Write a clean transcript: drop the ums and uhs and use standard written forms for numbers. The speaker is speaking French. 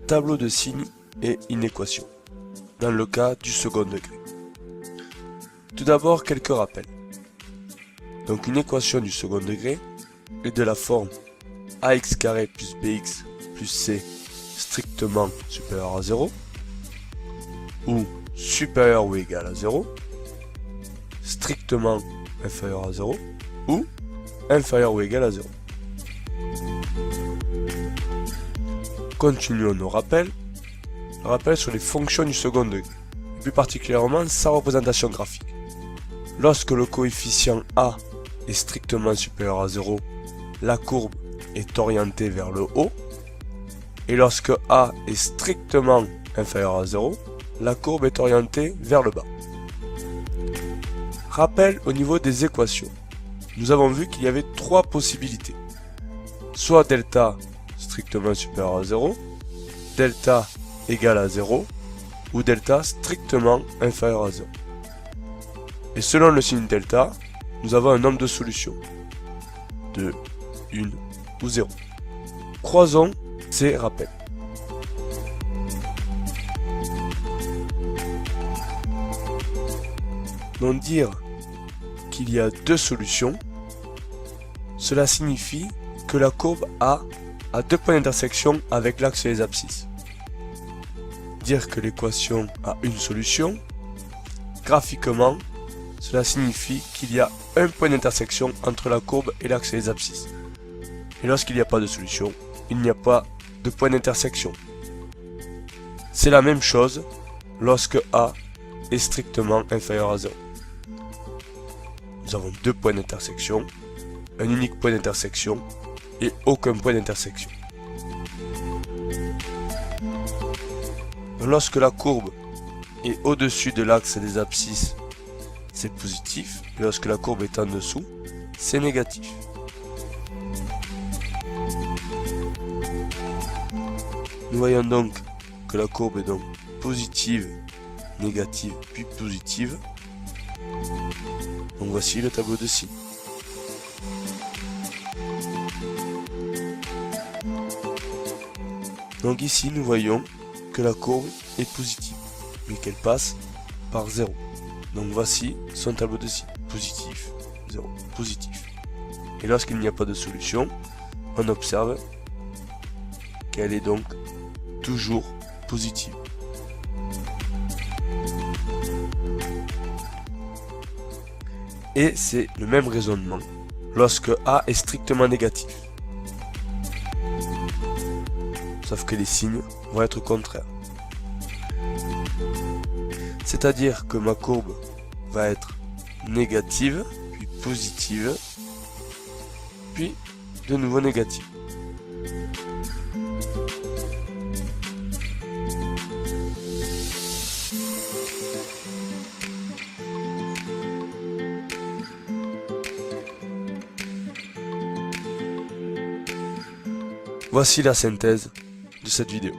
Tableau de signes et une équation, dans le cas du second degré. Tout d'abord, quelques rappels. Donc une équation du second degré est de la forme ax carré plus bx plus c strictement supérieur à 0, ou supérieur ou égal à 0, strictement inférieur à 0, ou inférieur ou égal à 0. Continuons nos rappels. Rappel sur les fonctions du second degré, et plus particulièrement sa représentation graphique. Lorsque le coefficient a est strictement supérieur à 0, la courbe est orientée vers le haut, et lorsque a est strictement inférieur à 0, la courbe est orientée vers le bas. Rappel au niveau des équations. Nous avons vu qu'il y avait trois possibilités. Soit delta strictement supérieur à 0, delta égal à 0, ou delta strictement inférieur à 0. Et selon le signe delta, nous avons un nombre de solutions. 2, 1 ou 0. Croisons ces rappels. Donc dire qu'il y a deux solutions, cela signifie que la courbe A a deux points d'intersection avec l'axe et les abscisses. Dire que l'équation a une solution, graphiquement, cela signifie qu'il y a un point d'intersection entre la courbe et l'axe et les abscisses. Et lorsqu'il n'y a pas de solution, il n'y a pas de point d'intersection. C'est la même chose lorsque A est strictement inférieur à 0. Nous avons deux points d'intersection, un unique point d'intersection et aucun point d'intersection. Lorsque la courbe est au-dessus de l'axe des abscisses, c'est positif, et lorsque la courbe est en dessous, c'est négatif. Nous voyons donc que la courbe est donc positive, négative, puis positive. Donc voici le tableau de signes. Donc ici nous voyons que la courbe est positive, mais qu'elle passe par 0. Donc voici son tableau de signes. Positif, 0, positif. Et lorsqu'il n'y a pas de solution, on observe qu'elle est donc toujours positive. Et c'est le même raisonnement lorsque A est strictement négatif. Sauf que les signes vont être contraires. C'est-à-dire que ma courbe va être négative, puis positive, puis de nouveau négative. Voici la synthèse de cette vidéo.